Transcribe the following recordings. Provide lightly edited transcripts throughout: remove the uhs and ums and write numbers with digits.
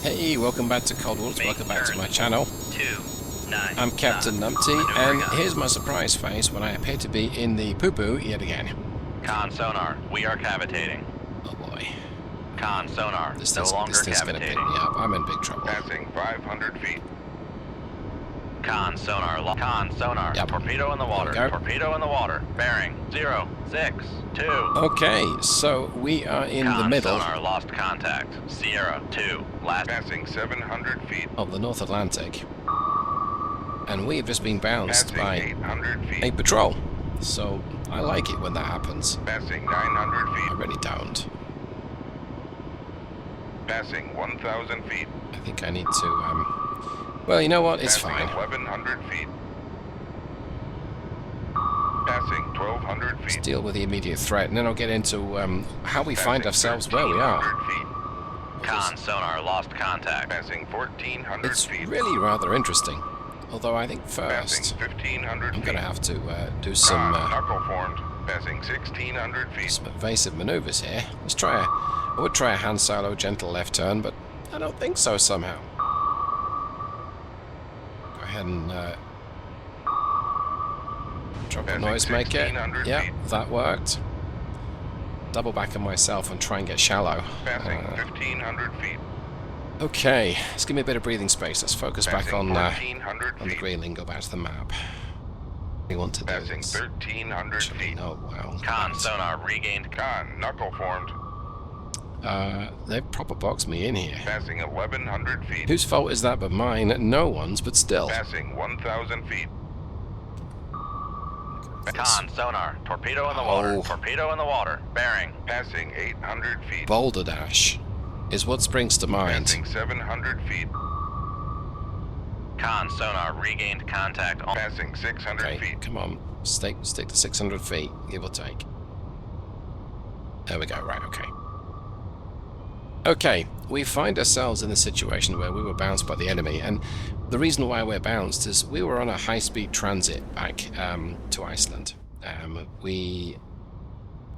Hey, welcome back to Cold Wars, welcome back to my channel. I'm Captain Numpty, and here's my surprise face when I appear to be in the poo-poo yet again. Con sonar, we are cavitating. Oh boy. Con sonar, This no longer thing's gonna pick me cavitating. up. I'm in big trouble. Passing 500 feet. Con sonar, Yep. torpedo in the water, torpedo in the water, bearing 062. Okay, so we are in the middle sonar, lost contact, Sierra 2, last. Passing 700 feet. of the North Atlantic. And we have just been bounced Passing by 800 feet. a patrol. So I like it when that happens. Passing 900 I feet. really don't. Passing 1,000 feet. I think I need to, well, you know what? It's Passing fine. 1,100 feet. Passing 1,200 Let's feet. deal with the immediate threat, and then I'll get into how we find Passing ourselves where we are. 1,300 feet. Con sonar, lost contact. Passing 1,400 It's feet. really rather interesting. Although I think Passing first 1,500 I'm feet. going to have to do some, knuckle formed. Passing 1,600 feet. some evasive maneuvers here. Let's try I would try a Han Solo gentle left turn, but I don't think so somehow. Go ahead and drop a Passing noisemaker. 1,600 Yeah, feet. that worked. Double back on myself and try and get shallow. Passing 1,500 feet. Okay, let's give me a bit of breathing space. Let's focus back Passing on 1,400 the feet. Greenling, go back to the map. We want to do Passing this. 1,300 feet. Oh, wow. Con sonar, regained. Con, knuckle formed. They've proper boxed me in here. Passing 1,100 feet. Whose fault is that but mine? No one's, but still. Passing 1,000 feet. Con sonar, torpedo in the water, Oh. torpedo in the water, bearing. Passing 800 feet. Boulder Dash is what springs to mind. Passing 700 feet. Con sonar, regained contact on. Passing 600 Okay, feet. come on. Stick to 600 feet, give or take. There we go, right, okay. Okay, we find ourselves in a situation where we were bounced by the enemy, and the reason why we're bounced is we were on a high-speed transit back to Iceland. We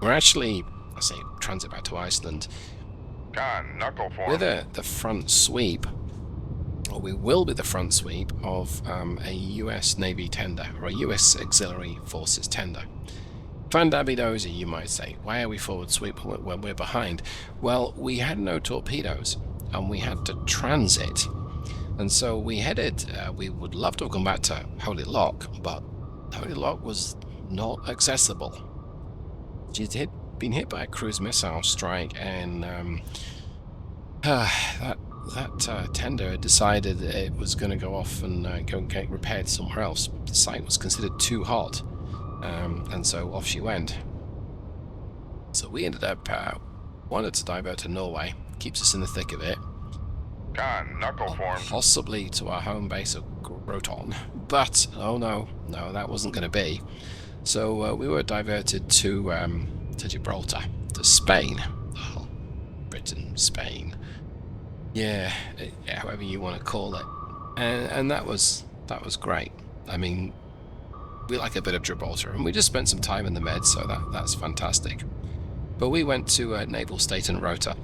were actually, I say transit back to Iceland, Con, knuckle with formed. the front sweep, or we will be the front sweep of a US Navy tender, or a US Auxiliary Forces tender. Fandabidozy, you might say. Why are we forward sweep when we're behind? Well, we had no torpedoes, and we had to transit. And so we headed, we would love to have gone back to Holy Lock, but Holy Lock was not accessible. She'd been hit by a cruise missile strike, and that tender had decided that it was going to go off and go and get repaired somewhere else. The site was considered too hot, and so off she went. So we ended up wanted to divert to Norway, keeps us in the thick of it, Con, knuckle formed. possibly to our home base of Groton, but oh no, that wasn't going to be. So we were diverted to Gibraltar, to Spain. Oh, Britain, Spain. Yeah, however you want to call it, and that was great. I mean, we like a bit of Gibraltar, and we just spent some time in the Med, so that's fantastic. But we went to Naval State and Rota,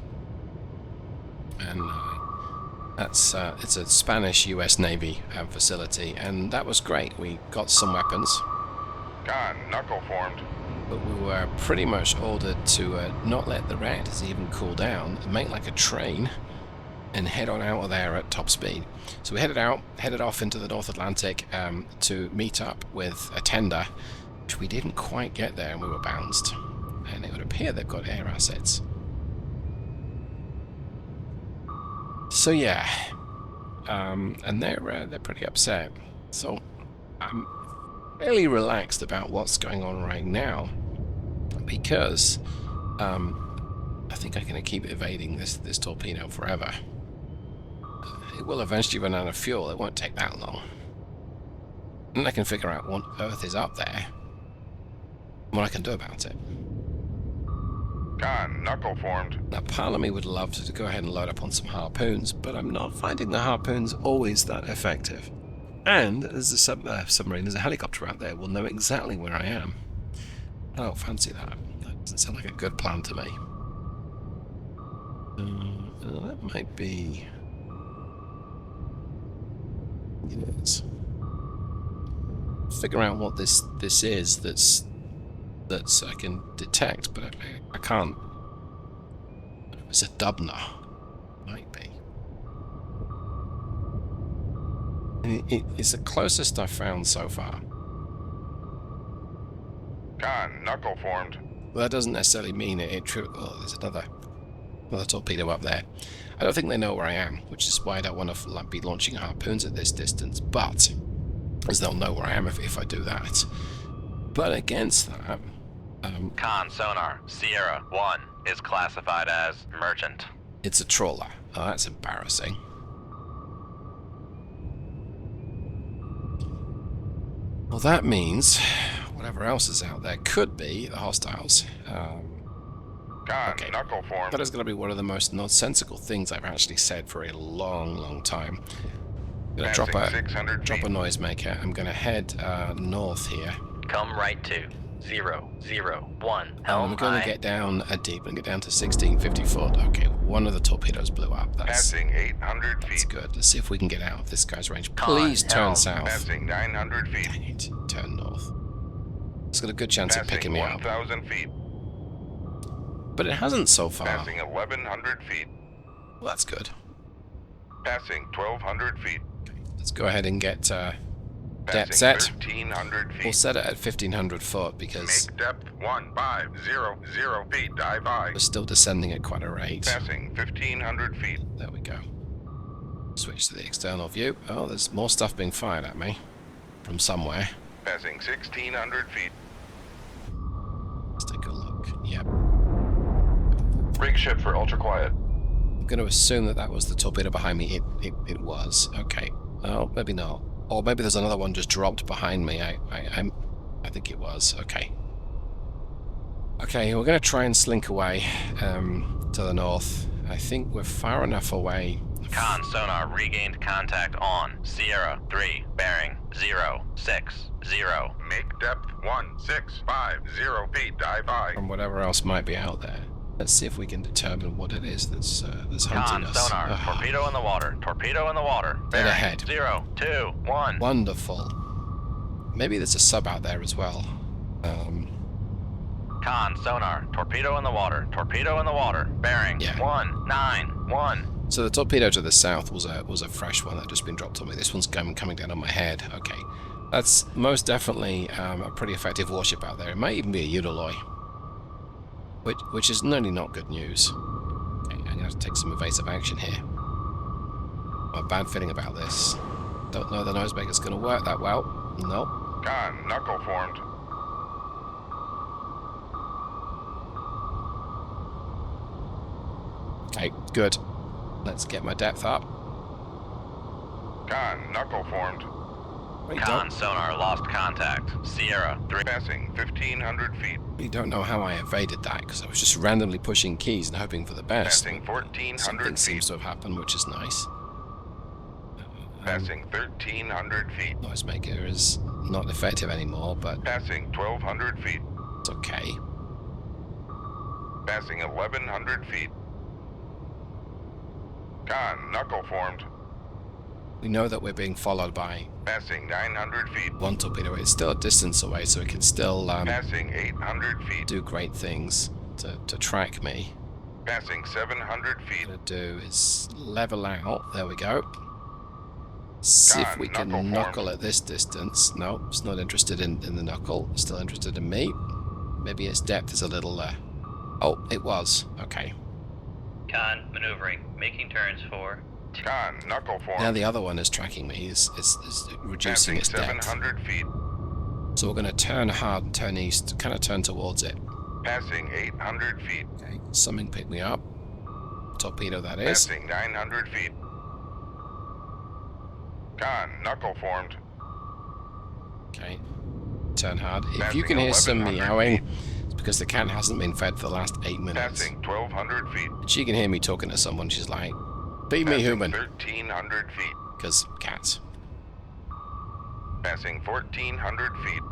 and it's a Spanish-U.S. Navy facility, and that was great. We got some weapons, Con, knuckle formed. but we were pretty much ordered to not let the reactors even cool down, and make like a train, and head on out of there at top speed. So we headed off into the North Atlantic to meet up with a tender, which we didn't quite get there, and we were bounced. And it would appear they've got air assets. So yeah, and they're pretty upset. So I'm fairly relaxed about what's going on right now, because I think I'm going to keep evading this torpedo forever. It will eventually run out of fuel. It won't take that long. And I can figure out what Earth is up there, and what I can do about it. Con, knuckle formed. Now, part of me would love to go ahead and load up on some harpoons, but I'm not finding the harpoons always that effective. And there's a submarine, there's a helicopter out there, will know exactly where I am. I don't fancy that. That doesn't sound like a good plan to me. That might be Yes. Figure out what this is that's I can detect, but I can't. It's a Dubner. Might be. It's the closest I've found so far. Con, knuckle formed. Well, that doesn't necessarily mean oh, there's another torpedo up there. I don't think they know where I am, which is why I don't want to be launching harpoons at this distance, but as they'll know where I am if I do that. But against that... Con sonar, Sierra 1 is classified as merchant. It's a trawler. Oh, that's embarrassing. Well, that means whatever else is out there could be the hostiles. Con, Okay. knuckle formed. That is going to be one of the most nonsensical things I've actually said for a long, long time. I'm going to drop Passing 600 a feet. noisemaker. I'm going to head north here. Come right to 001. And Helm I'm going aye. to get down a deep and get down to 1650 foot. Okay, one of the torpedoes blew up. That's Passing 800 that's feet. good. Let's see if we can get out of this guy's range. Con, Please turn helm. south. Passing 900 feet. Dang it. Turn north. It's got a good chance of picking Passing me up. 1,000 feet. But it hasn't so far. Passing 1,100 feet. Well, that's good. Passing 1,200 feet. Let's go ahead and get Passing depth set. 1,300 feet. We'll set it at 1500 foot because Make depth 1500 feet. Dive high. we're still descending at quite a rate. Passing 1,500 feet. There we go. Switch to the external view. Oh, there's more stuff being fired at me from somewhere. Passing 1,600 feet. Let's take a look. Yep. Rig ship for ultra quiet. I'm going to assume that was the torpedo behind me. It was. Okay. Oh, maybe not. Or maybe there's another one just dropped behind me. I think it was. Okay. Okay, we're going to try and slink away to the north. I think we're far enough away. Con sonar regained contact on Sierra 3 bearing 060. Make depth 1650 feet. Dive high. From whatever else might be out there. Let's see if we can determine what it is that's hunting Con us. sonar, Ah, torpedo in the water, torpedo in the water. Dead Bearing ahead. 021. wonderful. Maybe there's a sub out there as well. Con sonar, torpedo in the water, torpedo in the water. Bearing Yeah. 191. So the torpedo to the south was a fresh one that had just been dropped on me. This one's coming down on my head. Okay, that's most definitely a pretty effective warship out there. It might even be a Udaloy, which is nearly not good news. Okay, I'm gonna have to take some evasive action here. I have a bad feeling about this. Don't know the nosemaker's gonna work that well. Nope. Con, knuckle formed. Okay, good. Let's get my depth up. Con, knuckle formed. We Con don't, sonar lost contact. Sierra 3. Passing 1,500 feet. we don't know how I evaded that because I was just randomly pushing keys and hoping for the best. Passing Something 1,400 seems feet. to have happened, which is nice. Passing 1,300 feet. Noisemaker is not effective anymore, but Passing 1,200 feet. it's okay. Passing 1,100 feet. Con, knuckle formed. We know that we're being followed by Passing 900 feet. one torpedo. It's still a distance away, so it can still Passing 800 feet. do great things to track me. Passing 700 feet. What I'm going to do is level out. There we go. See if we can Knuckle knuckle at this distance. No, it's not interested in the knuckle. It's still interested in me. Maybe its depth is a little... Oh, it was. Okay. Con maneuvering, making turns for Con, knuckle formed. Now the other one is tracking me. Is reducing Passing its depth. 700 feet. So we're going to turn hard and turn east. Kind of turn towards it. Passing 800 feet. Okay. Something picked me up. Torpedo, that is. Passing 900 feet. Con, knuckle formed. Okay. Turn hard. If you Passing can hear some 1100 meowing, it's because the cat hasn't been fed for the last 8 minutes. Passing 1,200 feet. She can hear me talking to someone. She's like, feed me, Passing human. 1,300 feet. Because cats. Passing 1,400 feet.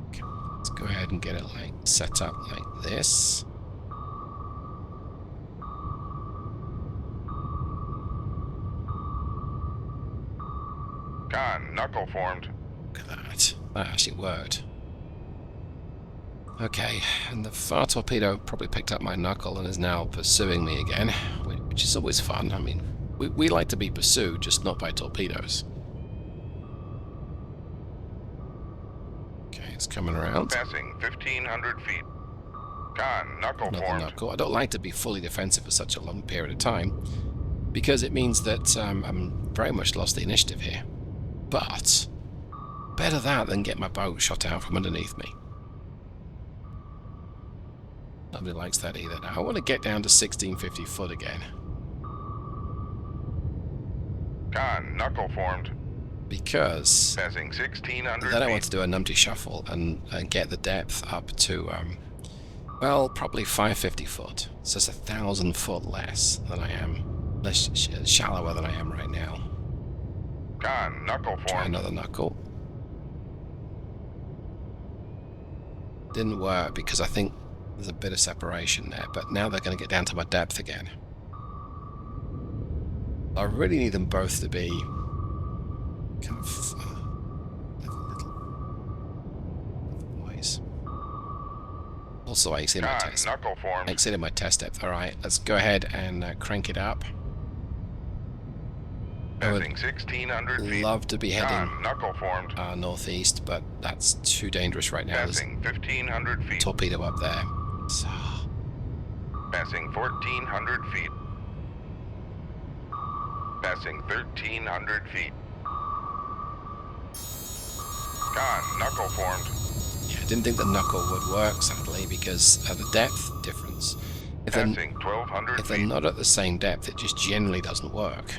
Okay, let's go ahead and get it like set up like this. Con, knuckle formed. Look at that. That actually worked. Okay, and the far torpedo probably picked up my knuckle and is now pursuing me again, which is always fun. I mean, we like to be pursued, just not by torpedoes. Okay, it's coming around. Passing 1,500 feet. Con, knuckle Another formed. knuckle. I don't like to be fully defensive for such a long period of time, because it means that I'm very much lost the initiative here. But better that than get my boat shot out from underneath me. Nobody likes that either. Now, I want to get down to 1650 foot again. Con, knuckle formed. Because Passing 1,600 then I want feet. to do a numpty shuffle and get the depth up to, well, probably 550 foot. So it's 1,000 foot less than I am, less shallower than I am right now. Con, knuckle Try formed. another knuckle. Didn't work because I think there's a bit of separation there, but now they're going to get down to my depth again. I really need them both to be kind of little boys. Also, I exceeded my Con, test. knuckle formed. Exceeded my test depth. All right, let's go ahead and crank it up. I would Passing 1,600 feet. love to be heading Con, knuckle formed. northeast, but that's too dangerous right now. There's Passing 1,500 a feet. torpedo up there. So, Passing 1,400 feet. Passing 1,300 feet. Con, knuckle formed. yeah, I didn't think the knuckle would work, sadly, because of the depth difference. If they're, Passing 1,200 if they're feet. not at the same depth, it just generally doesn't work.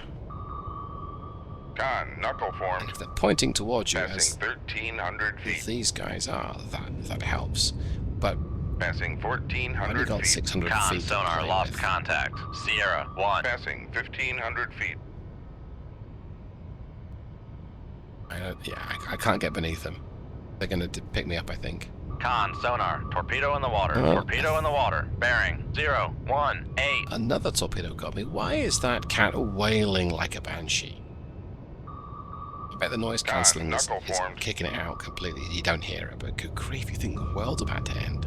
Con, knuckle And formed. if they're pointing towards you, Passing as 1,300 feet. these guys are, that helps. But Passing I only 1,400 got feet. 600 Con, feet to sonar play lost with. contact. Sierra 1. Passing 1,500 feet. I can't get beneath them. They're going to pick me up, I think. Con, sonar. Torpedo in the water. Oh. Torpedo in the water. Bearing 018. Another torpedo got me. Why is that cat wailing like a banshee? I bet the noise cancelling is knuckle formed. kicking it out completely. You don't hear it, but good grief, you think the world's about to end.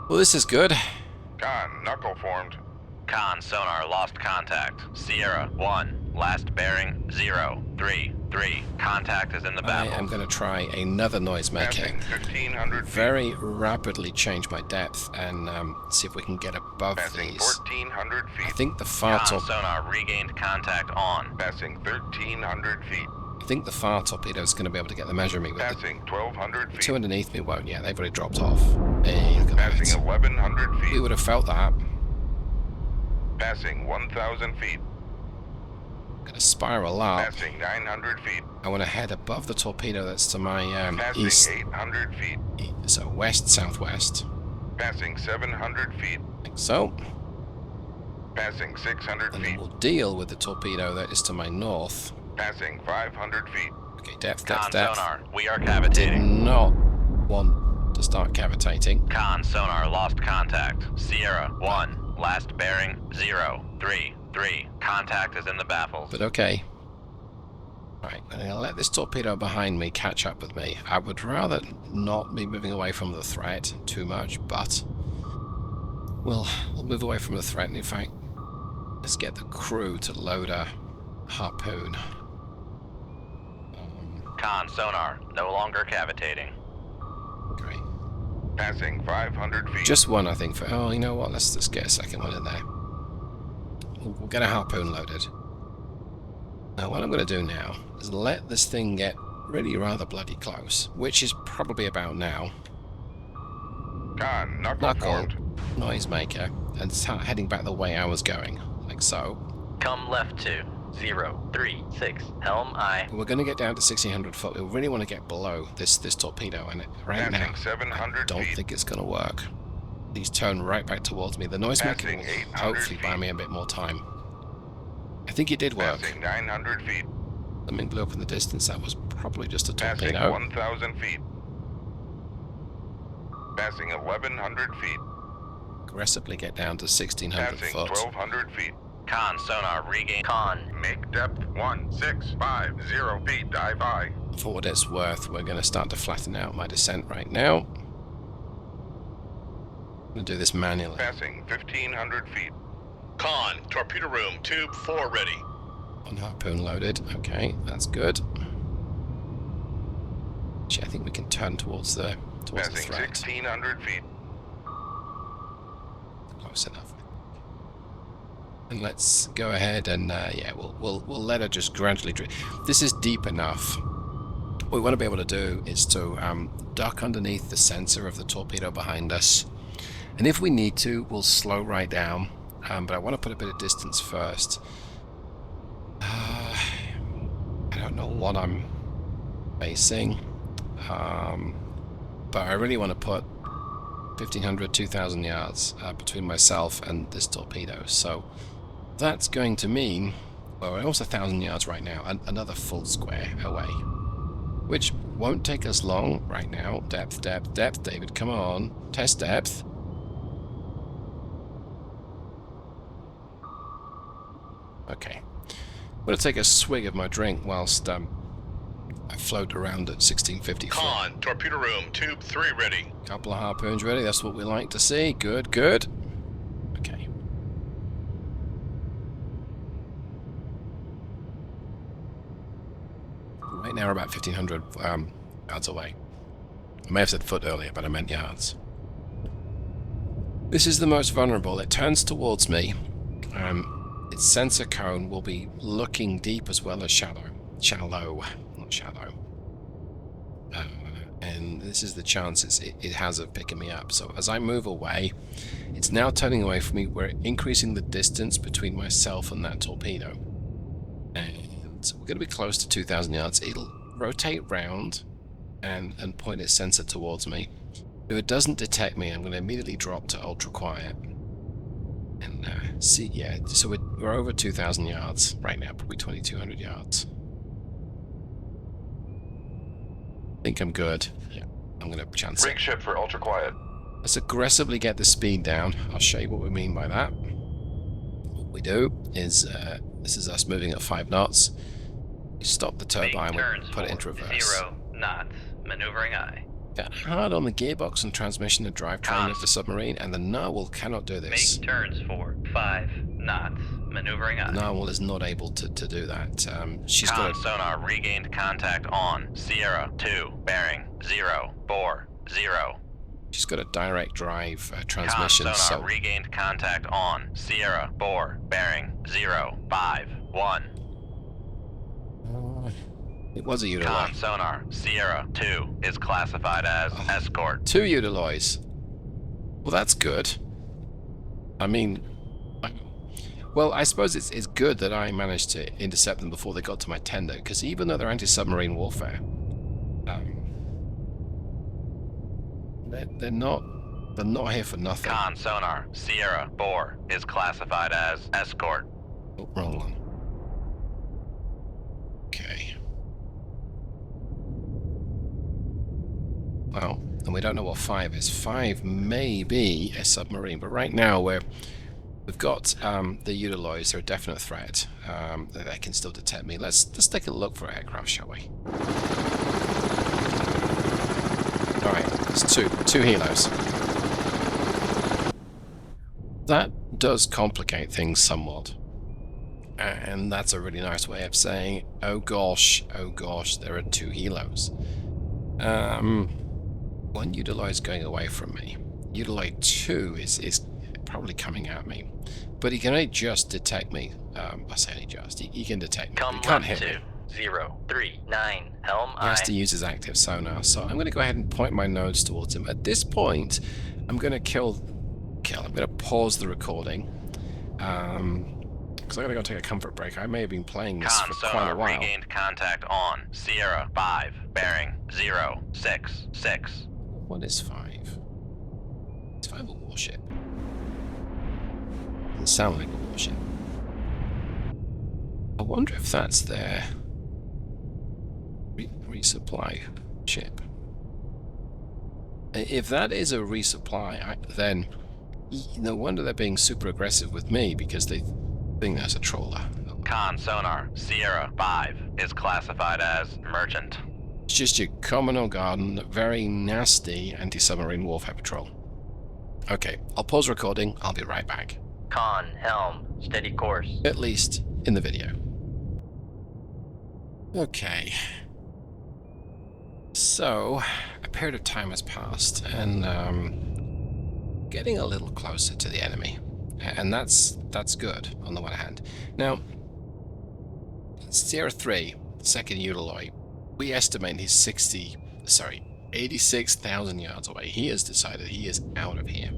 Well, this is good. Con, knuckle formed. Con, sonar lost contact. Sierra 1. Last bearing 033. Contact is in the I battle. am going to try another noise making. Passing 1,500 feet. Very rapidly change my depth and see if we can get above Passing these. 1,400 I feet. think the far Con, top. sonar regained contact on. Passing 1,300 feet. I think the far torpedo is going to be able to get the measure of me with it. Passing 1,200 The feet. two underneath me won't yet. They've already dropped off. Hey, look at Passing that. 1,100 We feet. would have felt that. Passing 1,000 feet. Going to spiral up. Passing 900 feet. I want to head above the torpedo that's to my Passing east, 800 feet. so west southwest, Passing 700 feet. like so. Passing 600 And then feet. we'll deal with the torpedo that is to my north. Passing 500 feet. Okay, depth, Con, depth, depth. sonar. We are Did cavitating. not want to start cavitating. Con, sonar lost contact. Sierra 1. Last bearing 033. Contact is in the baffles. But okay. Right, I'm going to let this torpedo behind me catch up with me. I would rather not be moving away from the threat too much, but we'll move away from the threat. And in fact, let's get the crew to load a harpoon. Con, sonar. No longer cavitating. Great. Passing 500 feet. Just one, I think. For oh, you know what? Let's just get a second one in there. We'll get a harpoon loaded. Now, what I'm going to do now is let this thing get really rather bloody close, which is probably about now. Con, knuckle Knuckle, formed. noisemaker, and start heading back the way I was going, like so. Come left to 036. Helm aye. We're going to get down to 1600 foot. We really want to get below this torpedo, and right now, Passing I 700 don't feet. think it's going to work. Please turn right back towards me. The noisemaker Passing will 800 hopefully buy feet. me a bit more time. I think it did work. Passing 900 feet. Something blew up in the distance. That was probably just a Passing torpedo. 1,000 feet. Passing 1,100 feet. aggressively get down to 1600 Passing foot. 1200 feet. Con, sonar, regain. Con. Make depth 1650 feet. Dive high. For what it's worth, we're going to start to flatten out my descent right now. I'm going to do this manually. Passing 1500 feet. Con, torpedo room, tube 4 ready. One harpoon loaded. Okay, that's good. Actually, I think we can turn towards the Passing threat. 1600 feet. Close enough. And let's go ahead and yeah, we'll let her just gradually drift. This is deep enough. What we want to be able to do is to duck underneath the sensor of the torpedo behind us, and if we need to, we'll slow right down. But I want to put a bit of distance first. I don't know what I'm facing, but I really want to put 1,500, 2,000 yards between myself and this torpedo. So that's going to mean, well, we're almost 1,000 yards right now, and another full square away, which won't take us long right now. Depth, depth, depth, David, come on. Test depth. Okay. I'm going to take a swig of my drink whilst I float around at 1650 foot. Con, torpedo room, tube 3 ready. Couple of harpoons ready, that's what we like to see. Good, good. Okay. Right now we're about 1,500 yards away. I may have said foot earlier, but I meant yards. This is the most vulnerable. It turns towards me. Its sensor cone will be looking deep as well as shallow. Shallow, not shallow. And this is the chance it has of picking me up. So as I move away, it's now turning away from me. We're increasing the distance between myself and that torpedo. And we're going to be close to 2,000 yards. It'll rotate round and point its sensor towards me. If it doesn't detect me, I'm going to immediately drop to ultra quiet. And see, yeah, so we're over 2,000 yards right now, probably 2,200 yards. I think I'm good. Yeah, I'm going to chance it. Rig ship for ultra quiet. Let's aggressively get the speed down. I'll show you what we mean by that. What we do is, this is us moving at 5 knots. We stop the turbine, we put it into reverse. 0 knots. Maneuvering aye. Get hard on the gearbox and transmission and drivetrain of the submarine, and the narwhal cannot do this. Make turns for 5 knots. Maneuvering aye. The narwhal is not able to do that. She's Con, got a sonar, regained contact on. Sierra 2, bearing 040. She's got a direct drive Con, transmission, sonar, so regained contact on. Sierra 4, bearing 051. it was a Con, Udaloy. sonar, Sierra 2 is classified as escort. 2 Udaloys. Well, that's good. I mean, well, I suppose it's good that I managed to intercept them before they got to my tender, because even though they're anti-submarine warfare, they're not here for nothing. Con, sonar, Sierra 4 is classified as escort. Oh, wrong one. Okay. Well, and we don't know what 5 is. 5 may be a submarine, but right now we've got the Udaloys. They're a definite threat. They can still detect me. Let's take a look for aircraft, shall we? All right, there's two helos. That does complicate things somewhat, and that's a really nice way of saying, oh gosh, there are 2 helos. One Udaloy is going away from me. Udaloy 2 is probably coming at me, but he can only just detect me. I say only just. He can detect me. Come He can't left hit me. to 039. Helm He has aye. to use his active sonar, so I'm going to go ahead and point my nose towards him. At this point, I'm going to I'm going to pause the recording, because I'm going to go take a comfort break. I may have been playing this Con, for quite sonar, a while. regained contact on. Sierra 5, bearing 066. What is 5? Is 5 a warship? Doesn't sound like a warship. I wonder if that's their resupply ship. If that is a resupply, then No wonder they're being super aggressive with me, because they think there's a trawler. Con sonar, Sierra 5 is classified as merchant. It's just your common or garden, very nasty anti-submarine warfare patrol. Okay, I'll pause recording. I'll be right back. Con, helm, steady course. At least in the video. Okay. So, a period of time has passed, and getting a little closer to the enemy. And that's good, on the one hand. Now, Sierra 3, the second Udaloy, we estimate he's 86,000 yards away. He has decided he is out of here.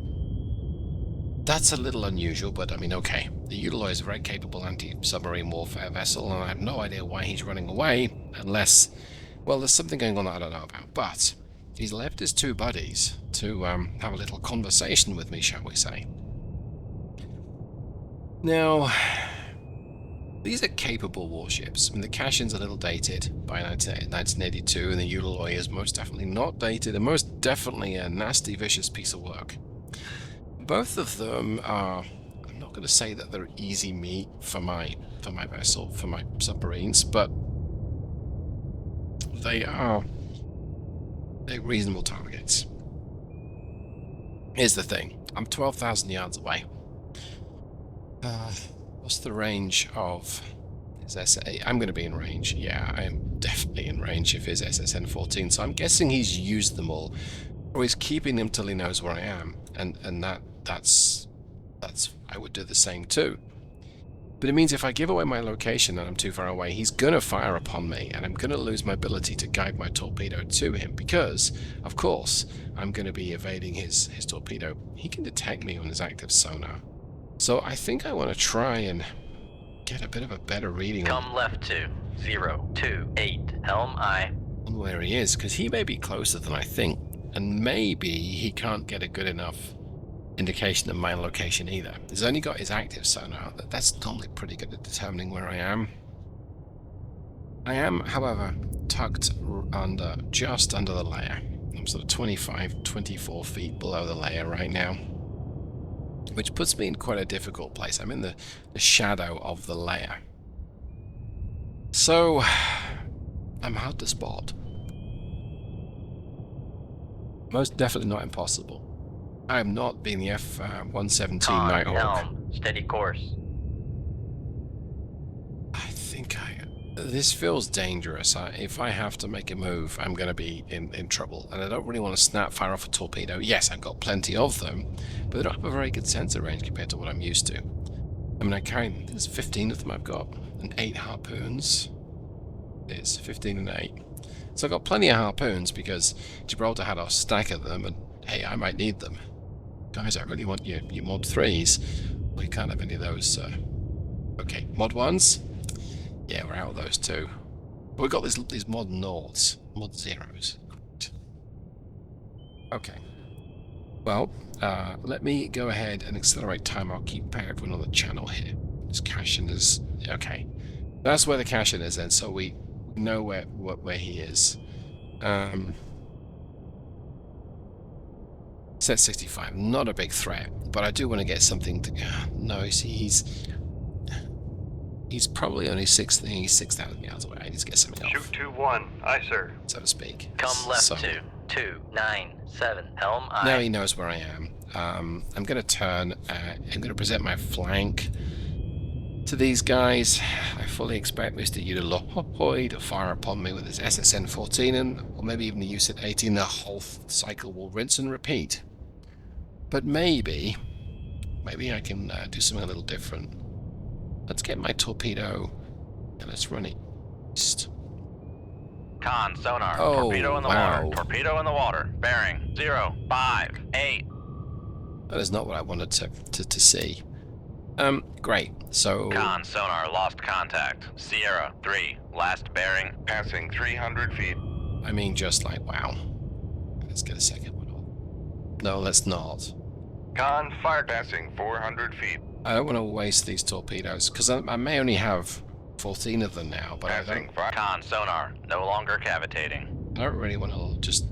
That's a little unusual, but I mean, okay. The Udaloy is a very capable anti-submarine warfare vessel, and I have no idea why he's running away, unless, well, there's something going on that I don't know about. But he's left his two buddies to have a little conversation with me, shall we say. Now, these are capable warships. I mean, the Cashin's a little dated by 1982, and the Udaloy is most definitely not dated, and most definitely a nasty, vicious piece of work. Both of them are, I'm not going to say that they're easy meat for my vessel, for my submarines, but they're reasonable targets. Here's the thing. I'm 12,000 yards away. What's the range of his SA? I'm going to be in range. Yeah, I am definitely in range of his SSN-14, so I'm guessing he's used them all, or he's keeping them till he knows where I am, and that's I would do the same too. But it means if I give away my location and I'm too far away, he's going to fire upon me, and I'm going to lose my ability to guide my torpedo to him, because, of course, I'm going to be evading his torpedo. He can detect me on his active sonar. So I think I want to try and get a bit of a better reading Come left to 028, helm I. on where he is, because he may be closer than I think, and maybe he can't get a good enough indication of my location either. He's only got his active sonar. That's normally pretty good at determining where I am. I am, however, tucked under, just under the layer. I'm sort of 24 feet below the layer right now, which puts me in quite a difficult place. I'm in the shadow of the layer. So, I'm hard to spot. Most definitely not impossible. I am not being the F-117 Con, Nighthawk. helm, steady course. I think this feels dangerous. If I have to make a move, I'm going to be in trouble. And I don't really want to snap fire off a torpedo. Yes, I've got plenty of them, but they don't have a very good sensor range compared to what I'm used to. I mean, there's 15 of them I've got, and 8 harpoons. There's 15 and 8. So I've got plenty of harpoons because Gibraltar had a stack of them, and hey, I might need them. Guys, I really want your mod 3s. We can't have any of those, so... Okay, mod 1s? Yeah, we're out of those too. But we've got these mod noughts, mod 0s. Okay. Well, let me go ahead and accelerate time. I'll keep everyone on the channel here. This Cashin is... Okay. That's where the Cashin is then, so we know where he is. Set 65, not a big threat, but I do want to get something to... No, you see, he's probably only 6,000 yards away. I need to get something off. Shoot 2-1, aye sir. So to speak. Come left So, to 297, helm I. now he knows where I am. I'm going to turn, I'm going to present my flank to these guys. I fully expect Mr. Udaloy to fire upon me with his SSN-14 or maybe even the USS-18. The whole cycle will rinse and repeat. But maybe I can do something a little different. Let's get my torpedo and let's run it east. Con, sonar, Oh, torpedo in the wow. water, torpedo in the water, bearing 058. That is not what I wanted to see. Great. So, Con, sonar, lost contact. Sierra 3, last bearing. Passing 300 feet. I mean, just like, wow. Let's get a second one on. No, let's not. Con, fire. Passing 400 feet. I don't want to waste these torpedoes, because I may only have 14 of them now, but I Passing 5. Con, sonar, no longer cavitating. don't really want to just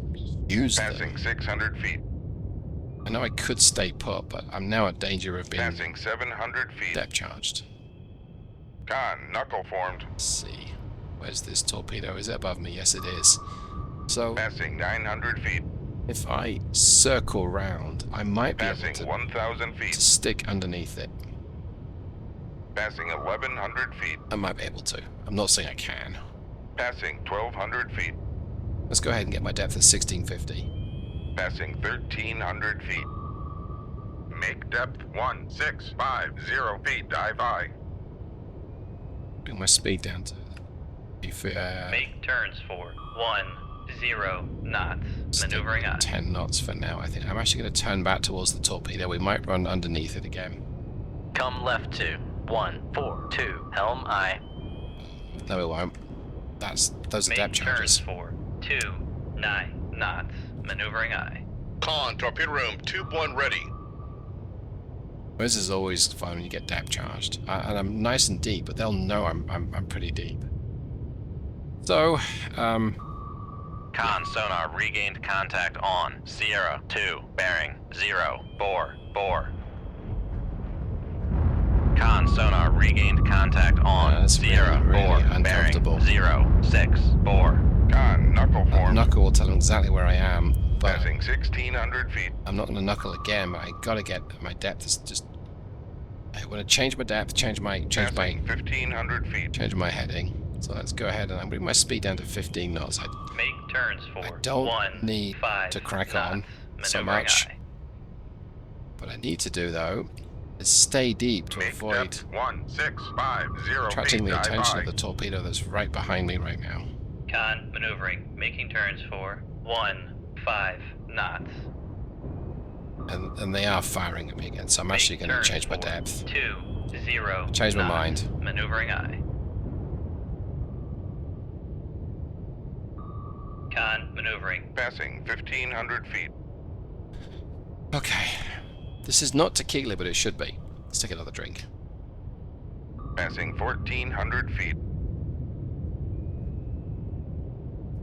use them. Passing 600 feet. I know I could stay put, but I'm now at danger of being Passing 700 feet. depth charged. Con, knuckle formed. Let's see. Where's this torpedo? Is it above me? Yes, it is. So, Passing 900 feet. if I circle round, I might be able Passing to 1,000 to feet. stick underneath it. Passing 1,100 feet. I might be able to. I'm not saying I can. Passing 1,200 feet. Let's go ahead and get my depth at 1650. Passing 1,300 feet. Make depth 1650 feet. Dive high. Bring my speed down to... Make turns for 10 knots. Maneuvering aye. 10 knots for now, I think. I'm actually going to turn back towards the torpedo. We might run underneath it again. Come left to 142. Helm aye. No, we won't. Those are Make depth charges. turns for 29 knots. Maneuvering aye. Con, torpedo room, tube 1 ready. This is always fun when you get depth charged. And I'm nice and deep, but they'll know I'm pretty deep. So, Con sonar regained contact on Sierra 2, bearing 044. Con sonar regained contact on that's Sierra really 4, uncomfortable. bearing 064. Con, knuckle formed. knuckle will tell them exactly where I am, but Passing 1,600 feet. I'm not going to knuckle again. But I gotta get my depth. Is just I want to change my depth, change my Passing 1,500 feet. change my heading. So let's go ahead and I'm bring my speed down to 15 knots. Make turns for I don't need 15 to crack knots. on so Maneuvering much. aye. What I need to do though is stay deep to Make avoid depth 1650 attracting feet. the Dive attention high. of the torpedo that's right behind me right now. Con maneuvering. Making turns for 15 knots. And they are firing at me again, so I'm actually Make going to turns change my for depth. 20 Change my knots. mind. Maneuvering aye. Con maneuvering. Passing 1,500 feet. Okay. This is not tequila, but it should be. Let's take another drink. Passing 1,400 feet.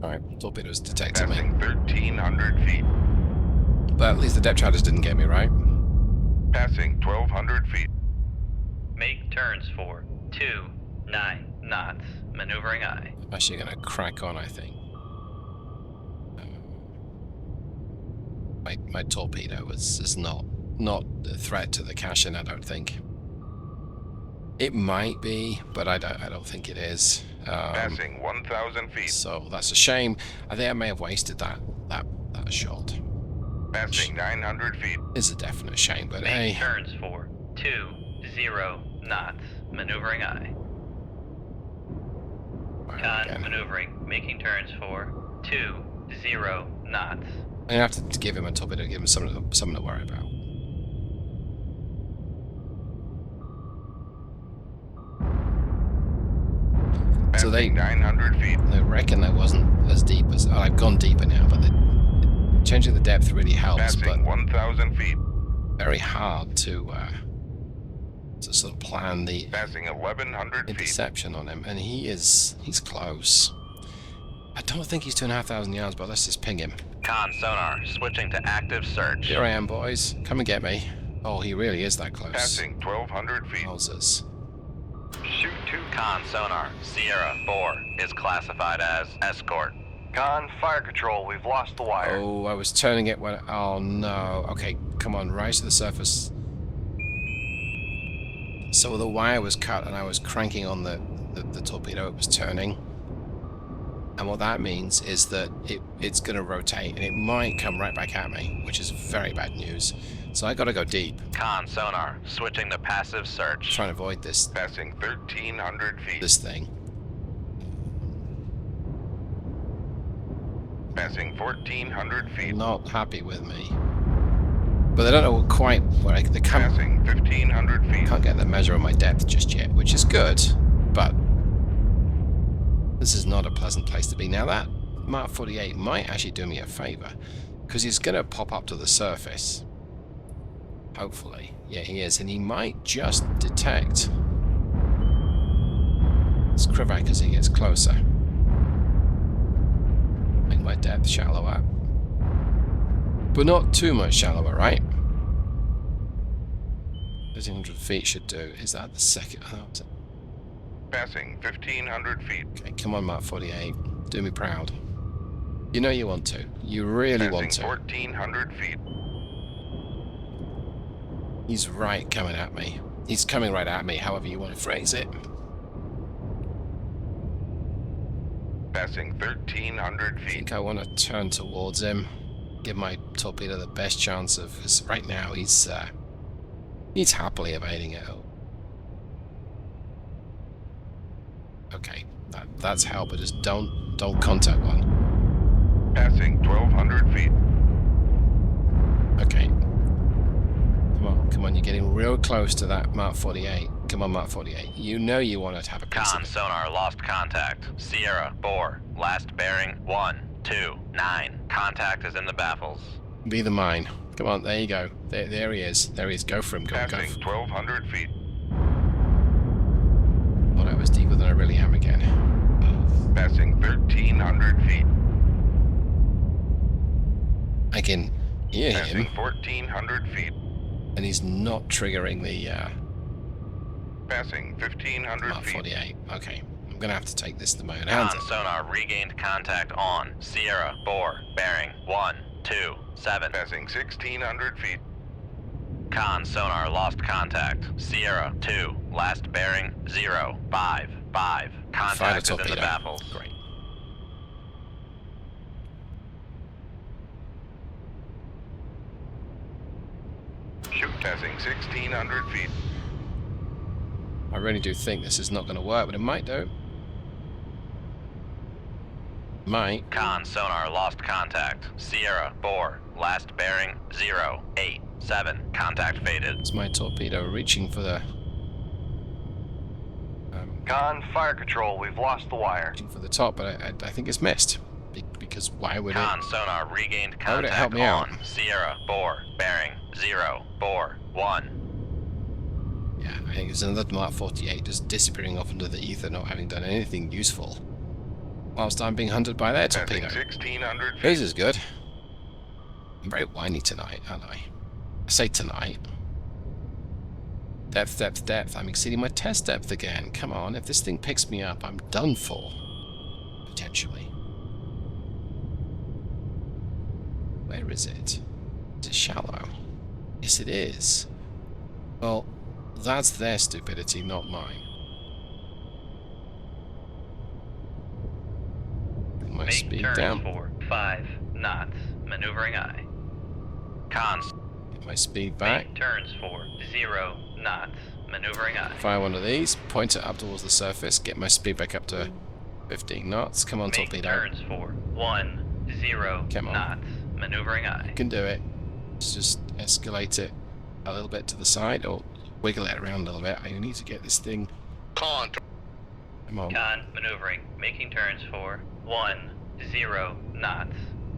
Alright, torpedoes detected me. Passing 1,300 feet. But at least the depth charges didn't get me, right? Passing 1,200 feet. Make turns for 29 knots. Maneuvering aye. I'm actually going to crack on, I think. My torpedo is not a threat to the cash-in, I don't think. It might be, but I don't think it is. Passing 1,000 feet. So that's a shame. I think I may have wasted that shot. Passing 900 feet. It's a definite shame, but Make hey, turns for 20 knots. Maneuvering aye. fire Con again. maneuvering. Making turns for 20 knots. I have to give him a torpedo, give him something to worry about. So they 900 feet. reckon I wasn't as deep as... Oh, I've gone deeper now, but changing the depth really helps, but Passing 1,000 feet. very hard to sort of plan the Passing 1,100 feet. interception on him. And he's close. I don't think he's 2,500 yards, but let's just ping him. Con sonar switching to active search. Here I am, boys. Come and get me. Oh, he really is that close. Passing 1,200 feet. Wowzers. Shoot to Con sonar. Sierra 4 is classified as escort. Con, fire control, we've lost the wire. Oh, I was turning it when... Oh, no. Okay, come on, rise to the surface. So the wire was cut and I was cranking on the torpedo. It was turning. And what that means is that it's going to rotate and it might come right back at me, which is very bad news. So I got to go deep. Con sonar switching to passive search. Trying to avoid this Passing 1,300 feet. thing. Passing 1,400 feet. Not happy with me. But they don't know quite where they can't Passing 1,500 feet. get the measure of my depth just yet, which is good, but this is not a pleasant place to be. Now that Mark 48 might actually do me a favor, because he's going to pop up to the surface. Hopefully. Yeah, he is, and he might just detect Skrivac as he gets closer. Make my depth shallower. But not too much shallower, right? 1,300 feet should do. Is that the second? Oh, is it? Passing 1,500 feet. Okay, come on, Mark 48. Do me proud. You know you want to. You really want Passing to. 1,400 feet. He's right coming at me. He's coming right at me, however you want to phrase it. Passing 1,300 I feet. think I want to turn towards him. Give my torpedo the best chance of... Because right now he's happily evading it. Okay, that's how, but just don't contact one. Passing 1,200 feet. Okay. Come on, you're getting real close to that Mark 48. Come on, Mark 48. You know you want to have a piece of Con it. sonar lost contact. Sierra 4. Last bearing 129. Contact is in the baffles. Be the mine. Come on, there you go. There he is. There he is. Go for him. Go. Passing 1,200 feet. Oh, that was deeper than I really am again. Passing 1,300 feet. I can hear Passing him, 1,400 feet. and he's not triggering the Passing 1,500 Mark feet. 48. Okay, I'm gonna have to take this to my own Con hands. sonar regained contact on Sierra 4. Bearing 127. Passing 1,600 feet. Con sonar lost contact. Sierra 2. Last bearing 055. Fire Contact is in torpedo. the baffles. Great. Shoot. Passing 1,600 feet. I really do think this is not going to work, but it might do. Might. Con sonar lost contact. Sierra 4. Last bearing 087. Contact faded. It's my torpedo reaching for the Con, fire control, we've lost the wire. reaching for the top, but I think it's missed. Because why would Con it? sonar regained Why would it help contact me on Sierra 4. Bearing 041. Yeah, I think it's another Mark 48 just disappearing off into the ether, not having done anything useful. Whilst I'm being hunted by their Passing torpedo. 1,600 feet. This is good. I'm very whiny tonight, aren't I? I say tonight. Depth, depth, depth. I'm exceeding my test depth again. Come on, if this thing picks me up, I'm done for. Potentially. Where is it? Is it shallow? Yes, it is. Well, that's their stupidity, not mine. Bring my Make speed turns down. for 5 knots. Maneuvering aye. Con Get my speed back. Make turns for 0 knots. Maneuvering aye. Fire one of these, point it up towards the surface, get my speed back up to 15 knots. Come on, Make torpedo. turns for 10 Come on. knots. Maneuvering aye. You can do it. Let's just escalate it a little bit to the side, or wiggle it around a little bit. I need to get this thing. Con, Come on. Con maneuvering. Making turns for 10 knots.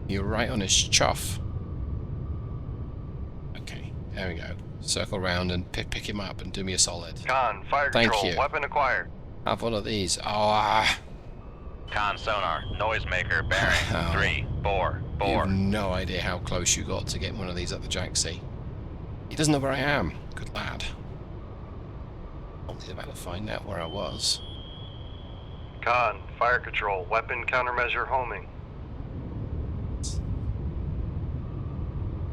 You're right on his chuff. Okay, there we go. Circle round and pick him up and do me a solid. Con, fire Thank control, you. weapon acquired. Have one of these. Oh, Con sonar noisemaker bearing Oh. 344. you have no idea how close you got to getting one of these up the Jacksea. He doesn't know where I am. Good lad. Only about to find out where I was. Con, fire control, weapon countermeasure homing.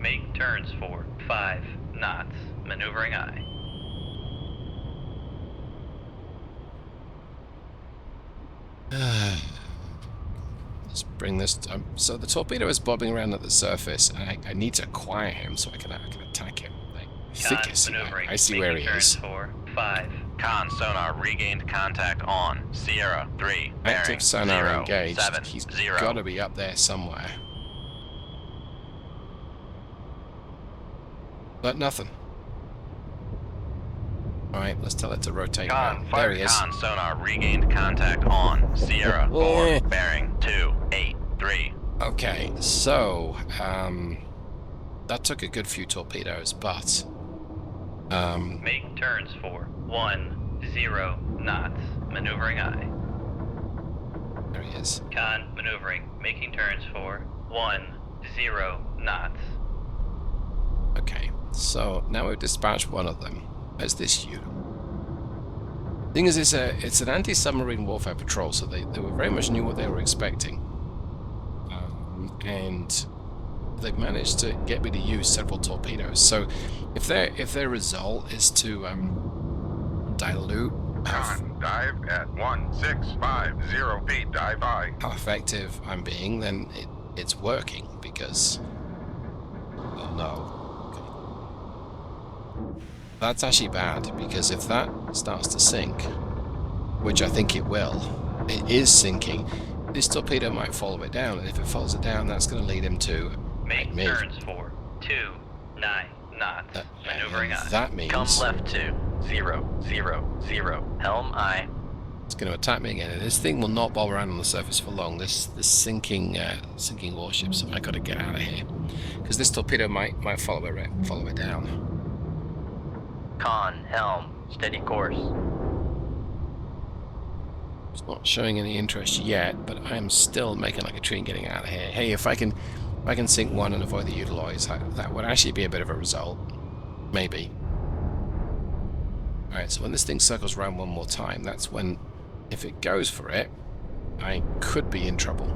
Make turns for 5 knots. Maneuvering aye. Let's bring this. So the torpedo is bobbing around at the surface, and I need to acquire him so I can attack him. I think Con maneuvering. I see where he Making is. turns for 5. Con sonar regained contact on Sierra 3. Bearing Active sonar 070. engaged. He's got to be up there somewhere. But nothing. Alright, let's tell it to rotate Con, round. fire There he is. Con sonar regained contact on Sierra 4. Yeah. Bearing 283. Okay, so that took a good few torpedoes, but Make turns for 10 knots. Maneuvering aye. there he is. Con maneuvering. Making turns for 10 knots. Okay, so now we've dispatched one of them. Where's this U? Thing is, it's an anti-submarine warfare patrol, so they very much knew what they were expecting. And they've managed to get me to use several torpedoes. So if their result is to dilute Con, dive at 1650 feet, dive I. how effective I'm being, then it's working, because... Oh no. Okay. That's actually bad, because if that starts to sink, which I think it will, it is sinking, this torpedo might follow it down, and if it follows it down, that's going to lead him to Make me. turns for 29 knots. Maneuvering And I. that means Come left to 000. Helm I. it's going to attack me again, and this thing will not bob around on the surface for long. This sinking warships. I got to get out of here, because this torpedo might follow it down. Con, helm, steady course. It's not showing any interest yet, but I am still making like a tree and getting out of here. Hey, if I can sink one and avoid the Udaloys, that would actually be a bit of a result. Maybe. Alright, so when this thing circles around one more time, that's when, if it goes for it, I could be in trouble.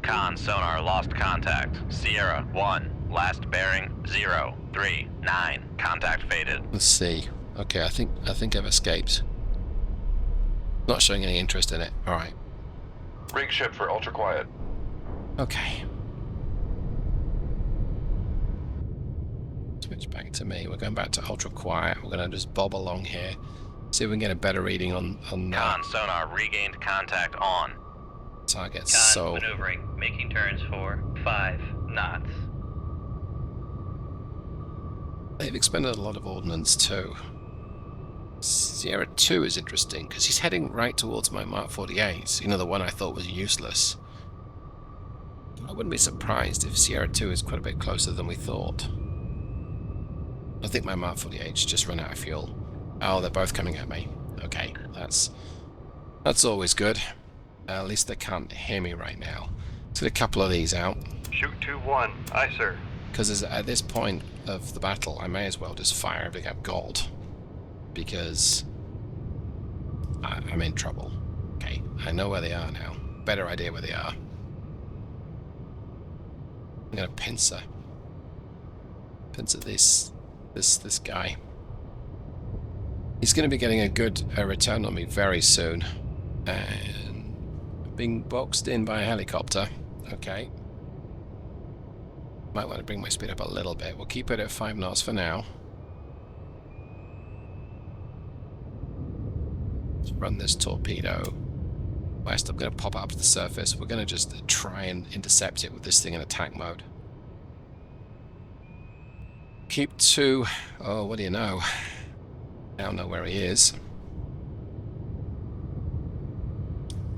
Con, sonar, lost contact. Sierra 1, last bearing 039. Contact faded. Let's see. Okay, I think I've escaped. Not showing any interest in it. Alright. Rig ship for ultra quiet. Okay. Switch back to me. We're going back to ultra quiet. We're going to just bob along here. See if we can get a better reading on Con, sonar, regained contact on. targets. Con So maneuvering, making turns for 5 knots. they've expended a lot of ordnance too. Sierra 2 is interesting because he's heading right towards my Mark 48, you know, the one I thought was useless. I wouldn't be surprised if Sierra 2 is quite a bit closer than we thought. I think my Mark 48's just run out of fuel. Oh, they're both coming at me. Okay, that's always good. At least they can't hear me right now. Let's get a couple of these out. Shoot 2-1. Aye, sir. Because at this point of the battle, I may as well just fire everything I've got. Because I'm in trouble. Okay, I know where they are now. Better idea where they are. I'm gonna pincer this guy. He's gonna be getting a good return on me very soon. And being boxed in by a helicopter. Okay. Might want to bring my speed up a little bit. We'll keep it at 5 knots for now. Let's run this torpedo west. I'm going to pop up to the surface. We're going to just try and intercept it with this thing in attack mode. Keep 2. Oh, what do you know? I don't know where he is.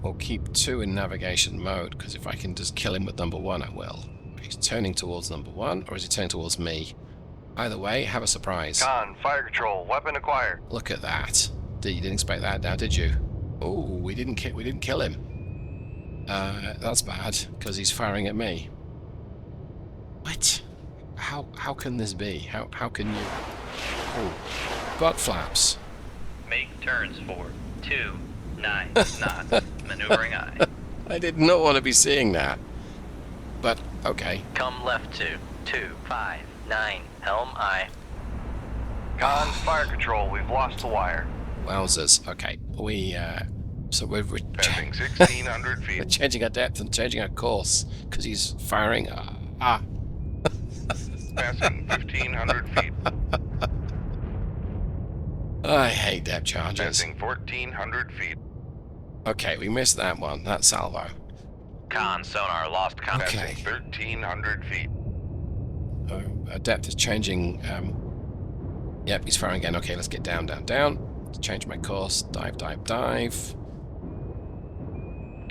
We'll keep 2 in navigation mode, because if I can just kill him with number 1, I will. He's turning towards number 1, or is he turning towards me? Either way, have a surprise. Con, fire control, weapon acquired. Look at that. You didn't expect that now, did you? Oh, we didn't kill him. That's bad, because he's firing at me. What? How can this be? How can you? Oh, butt flaps. Make turns for 29 knots. Maneuvering I. I did not want to be seeing that. But okay. Come left to 259. Helm I. Con, fire control, we've lost the wire. Wowzers. Okay, so we're Passing 1600 feet. changing our depth and changing our course because he's firing. Passing 1500 feet. I hate depth charges. Passing 1400 feet. Okay, we missed that one. That salvo. Con, sonar, lost contact. Okay. Passing 1300 feet. Our depth is changing. Yep, he's firing again. Okay, let's get down, down, down. Let's change my course. Dive, dive, dive.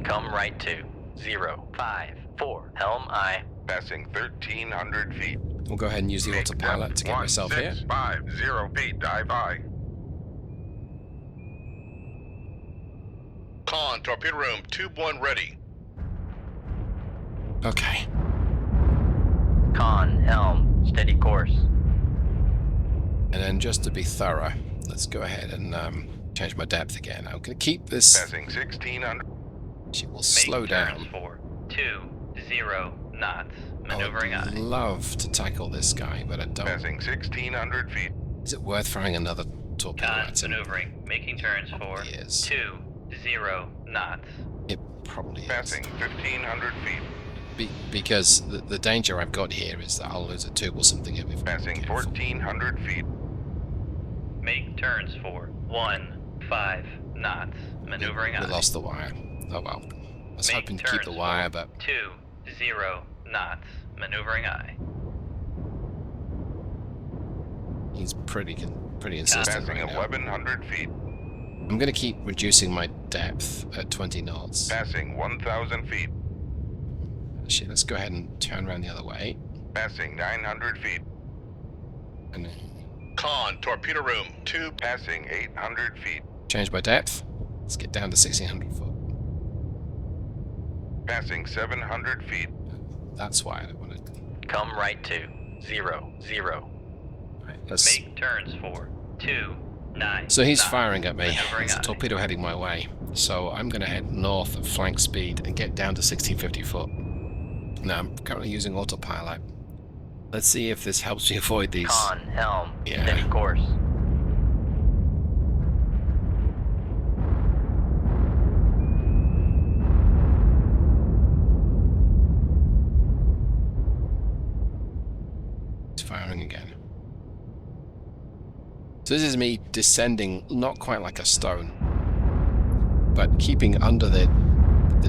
Come right to 054. Helm I. Passing 1300 feet. We'll go ahead and use the Make autopilot to get myself here. 1650 feet, dive I. Con, torpedo room, tube 1 ready. Okay. Con, helm, steady course. And just to be thorough, let's go ahead and change my depth again. I'm going to keep this. Passing 1600. She will Make slow turns down. for 20 knots. I Maneuvering would aye. love to tackle this guy, but I don't. Passing 1600 feet. Is it worth firing another torpedo Con at him? maneuvering. Making turns for Probably is. 20 knots. It probably is. Passing 1500 feet. Because the danger I've got here is that I'll lose a tube or something if I'm not Passing careful. 1400 feet. Make turns for 15 knots. Maneuvering We aye. lost the wire. Oh well. I was Make hoping to keep the turns wire, for but 20 knots. Maneuvering aye. he's pretty insistent Passing right now. 1100 feet. I'm going to keep reducing my depth at 20 knots. Passing 1000 feet. Actually, let's go ahead and turn around the other way. Passing 900 feet. And Con, torpedo room, 2. Passing 800 feet. change my depth. Let's get down to 1600 foot. Passing 700 feet. That's why I don't want to. Come right to 0, 0. Right, let's. Make turns for 29 So he's knots. firing at me. Maneuvering There's a aye. torpedo heading my way. So I'm going to head north at flank speed and get down to 1650 foot. Now I'm currently using autopilot. Let's see if this helps me avoid these. Con, helm, Yeah. steady course. It's firing again. So this is me descending, not quite like a stone, but keeping under the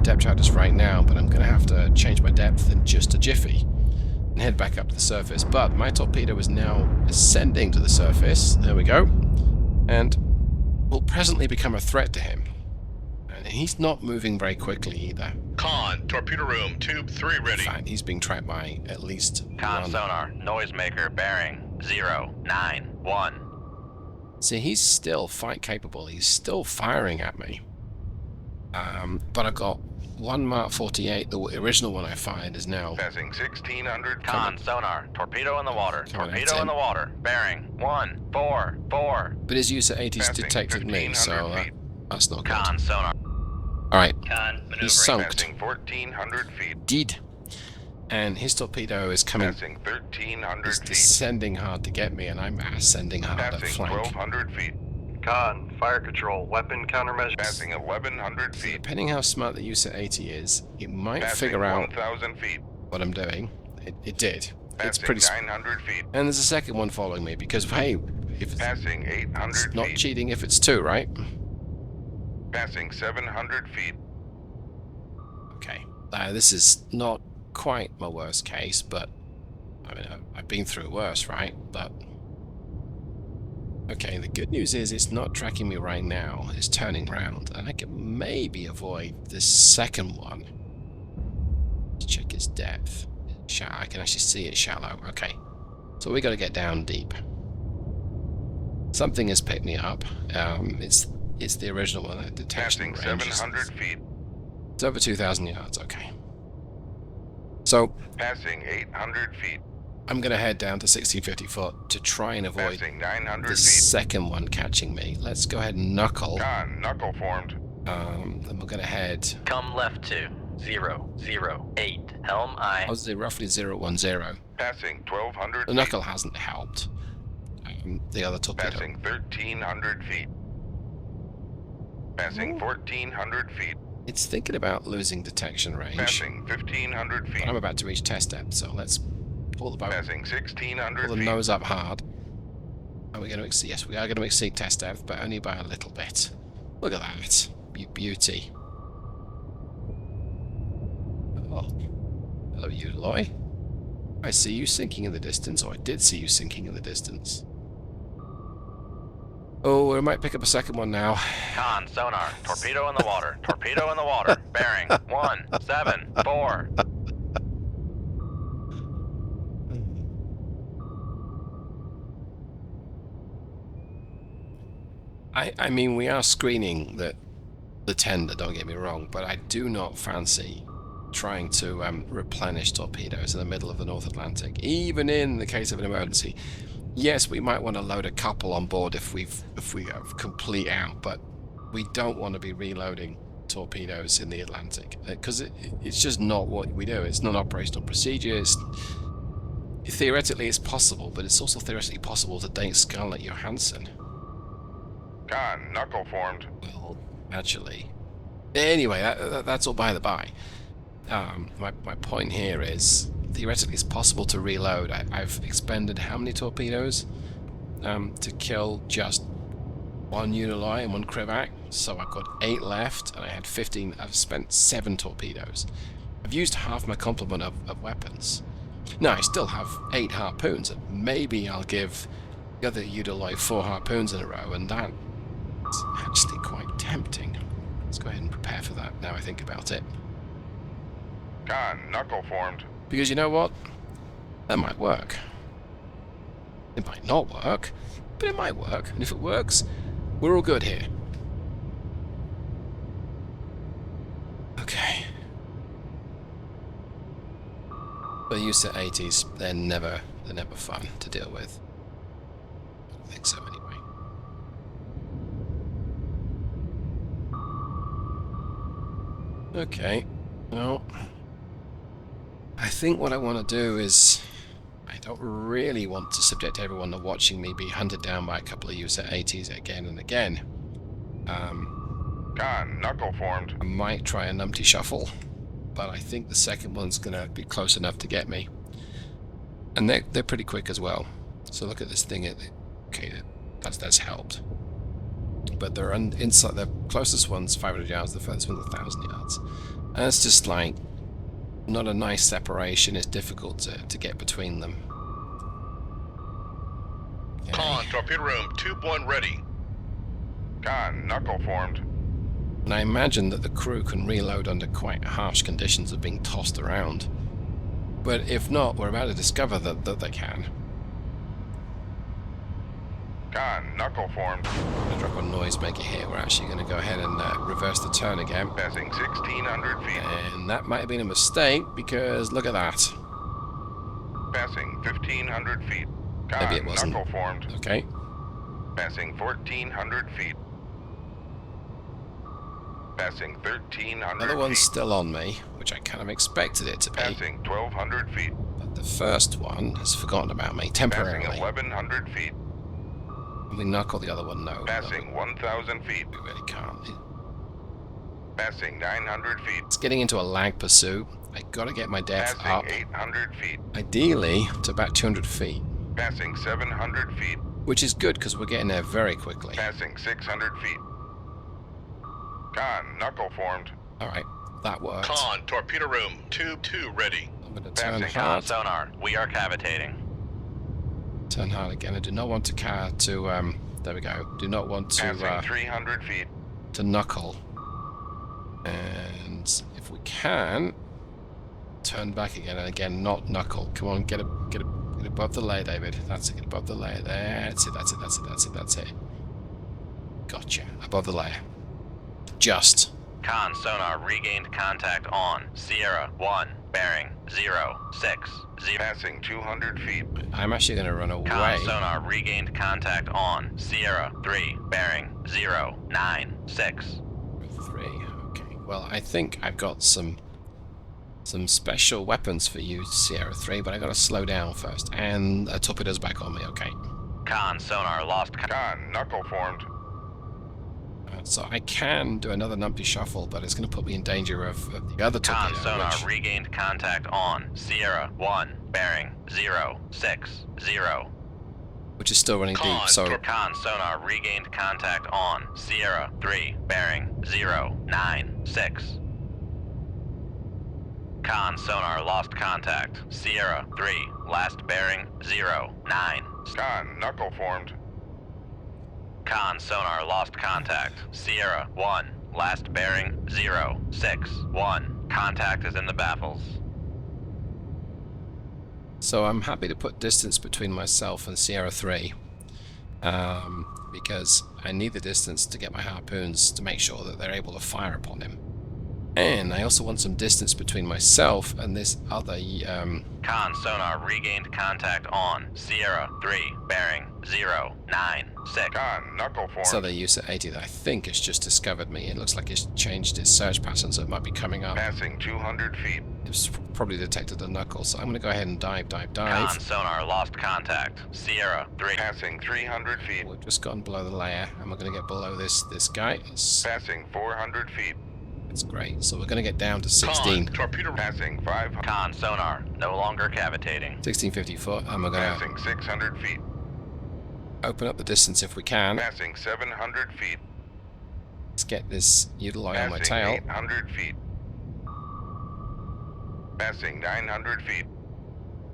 depth charges right now, but I'm going to have to change my depth in just a jiffy and head back up to the surface. But my torpedo is now ascending to the surface. There we go. And will presently become a threat to him. And he's not moving very quickly either. Con, torpedo room, tube 3 In ready. fact, he's being tracked by at least Con one. sonar, noisemaker, bearing 091. See, he's still fight capable. He's still firing at me. But I've got one Mark 48. The original one I fired is now. Passing 1600 Con sonar, torpedo in the water, Come on, torpedo that's in him. the water, bearing 144. But his user 80's Passing detected me, so 1500 feet. that's not good. Con sonar, Alright, Con maneuvering. he's sunk. Passing 1400 feet. Did. And his torpedo is coming. Passing 1300 He's feet. descending hard to get me, and I'm ascending hard at Passing flank. 1200 feet. Con, fire control, weapon countermeasures. Passing 1100 feet. Depending how smart the user 80 is, it might Passing figure out 1000 feet. what I'm doing. It did. It's Passing pretty. 900 feet. And there's a second one following me because, hey, if Passing it's 800 not feet. cheating if it's two, right? Passing 700 feet. Okay. This is not quite my worst case, but I mean, I've been through worse, right? But okay, the good news is it's not tracking me right now. It's turning around, and I can maybe avoid this second one. Let's check its depth. I can actually see it shallow. Okay, so we got to get down deep. Something has picked me up. It's the original one. The detection Passing range is 700 feet. it's over 2,000 yards. Okay. So Passing 800 feet. I'm going to head down to 1650 foot to try and avoid Passing 900 the feet. second one catching me. Let's go ahead and knuckle. Con, knuckle formed. Then we're going to head. Come left to 008. Helm aye. I was roughly 010. Passing 1200 The feet. knuckle hasn't helped. The other torpedo. Passing 1300 feet. Passing 1400 feet. It's thinking about losing detection range. Passing 1500 feet. I'm about to reach test depth, so let's pull the boat, Passing 1600 pull the feet. nose up hard. Are we going to exceed? Yes, we are going to exceed test depth, but only by a little bit. Look at that, beauty. Oh, hello, Udaloy. I see you sinking in the distance, or I did see you sinking in the distance. Oh, we might pick up a second one now. Con sonar, torpedo in the water, torpedo in the water, bearing 174. I mean, we are screening the tender, don't get me wrong, but I do not fancy trying to replenish torpedoes in the middle of the North Atlantic, even in the case of an emergency. yes, we might want to load a couple on board if we have complete out, but we don't want to be reloading torpedoes in the Atlantic because it's just not what we do. It's not operational procedure. Theoretically, it's possible, but it's also theoretically possible to date Scarlett Johansson. Con, knuckle formed. Well, actually, anyway, that's all by the by. My point here is, theoretically, it's possible to reload. I've expended how many torpedoes to kill just one Udaloy and one Krivac? So I've got 8 left, and I had 15. I've spent 7 torpedoes. I've used half my complement of weapons. Now, I still have 8 harpoons, and maybe I'll give the other Udaloy 4 harpoons in a row, and that's actually quite tempting. Let's go ahead and prepare for that now I think about it. Con, knuckle formed. Because you know what? That might work. It might not work, but it might work, and if it works, we're all good here. Okay. But used to 80s, they're never fun to deal with. I don't think so anyway. Okay. Well, I think what I want to do is, I don't really want to subject everyone to watching me be hunted down by a couple of USS-80s again and again. Con, knuckle formed. I might try a numpty shuffle, but I think the second one's going to be close enough to get me. And they're pretty quick as well. So look at this thing. Okay, that's helped. But they're inside. The closest one's 500 yards. The furthest one's 1,000 yards. And it's just like not a nice separation. It's difficult to get between them. Okay. Con, torpedo room, tube 1 ready. Con, knuckle formed. And I imagine that the crew can reload under quite harsh conditions of being tossed around. But if not, we're about to discover that they can. Con, knuckle formed. I'm going to drop a noisemaker here. We're actually going to go ahead and reverse the turn again. Passing 1,600 feet. And that might have been a mistake, because look at that. Passing 1,500 feet. Con, Maybe it wasn't. knuckle formed. Okay. Passing 1,400 feet. Passing 1,300 Another one's feet. still on me, which I kind of expected it to be. Passing 1,200 feet. But the first one has forgotten about me temporarily. Passing 1,100 feet. We knuckle the other one, no. Passing 1,000 feet. We really can't. Passing 900 feet. It's getting into a lag pursuit. I gotta get my depth Passing up. 800 feet. Ideally, to about 200 feet. Passing 700 feet. Which is good, because we're getting there very quickly. Passing 600 feet. Con, knuckle formed. Alright, that worked. Con, torpedo room, tube 2 ready. I'm gonna turn Passing. Con hard. sonar, we are cavitating. Turn hard again. I do not want to there we go. Do not want Passing to 300 feet. to knuckle. And if we can, turn back again and again, not knuckle. Come on, get above the layer, David. That's it. Get above the layer. That's it. Gotcha. Above the layer. Just. Con sonar regained contact on Sierra 1, bearing 060. Passing 200 feet. I'm actually going to run away. Con sonar regained contact on Sierra 3, bearing 096. 3. Okay. Well, I think I've got some special weapons for you, Sierra 3, but I got to slow down first. And a torpedo's back on me. Okay. Con sonar lost Con, knuckle formed. So I can do another numpty shuffle, but it's going to put me in danger of the other Con torpedo, sonar which, regained contact on Sierra 1, bearing 060. which is still running Con, deep. So Con sonar regained contact on Sierra 3, bearing 096. Con sonar lost contact. Sierra 3, last bearing 09. Con, knuckle formed. Con sonar lost contact. Sierra 1, last bearing 061. Contact is in the baffles. So I'm happy to put distance between myself and Sierra 3, because I need the distance to get my harpoons to make sure that they're able to fire upon him. And I also want some distance between myself and this other Con sonar regained contact on Sierra 3, bearing 096. Con, knuckle this formed. other USS 80 that I think has just discovered me. It looks like it's changed its search pattern, so it might be coming up. Passing 200 feet. It's probably detected a knuckle, so I'm going to go ahead and dive. Con sonar lost contact. Sierra 3. Passing 300 feet. We've just gotten below the layer, and we're going to get below this guy. Passing 400 feet. It's great. So we're going to get down to 16. Con, torpedo. Passing 500. Con sonar no longer cavitating. 1654, and we're going to Passing 600 feet. open up the distance if we can. Passing 700 feet. Let's get this Udaloy on my Passing tail. 800 feet. Passing 900 feet.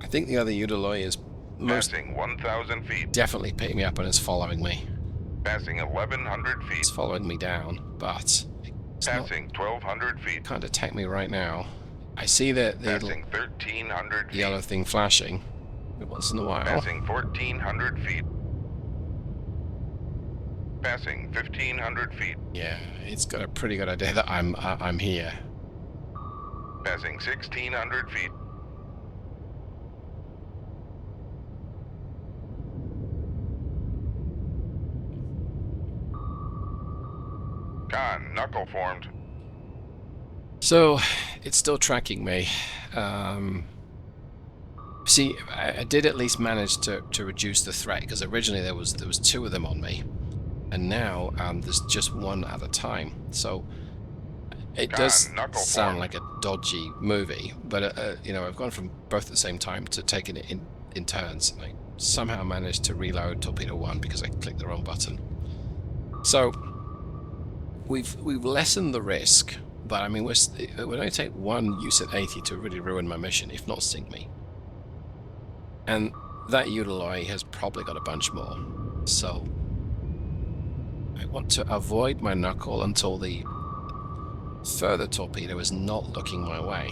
I think the other Udaloy is most Passing 1,000 feet. definitely picking me up and is following me. Passing 1,100 feet. It's following me down, but it's not, Passing 1,200 feet. can't detect me right now. I see the Passing 1,300 feet. yellow thing flashing every once in a while. Passing 1,400 feet. Passing 1,500 feet. Yeah, it's got a pretty good idea that I'm here. Passing 1,600 feet. Con, knuckle formed. So it's still tracking me. See, I did at least manage to reduce the threat, because originally there was 2 of them on me, and now there's just 1 at a time. So it does knuckle sound form. like a dodgy movie, but you know, I've gone from both at the same time to taking it in turns. And I somehow managed to reload torpedo 1 because I clicked the wrong button. So we've lessened the risk, but I mean, it would only take 1 USS 80 to really ruin my mission, if not sink me. And that Udaloy has probably got a bunch more. So I want to avoid my knuckle until the further torpedo is not looking my way.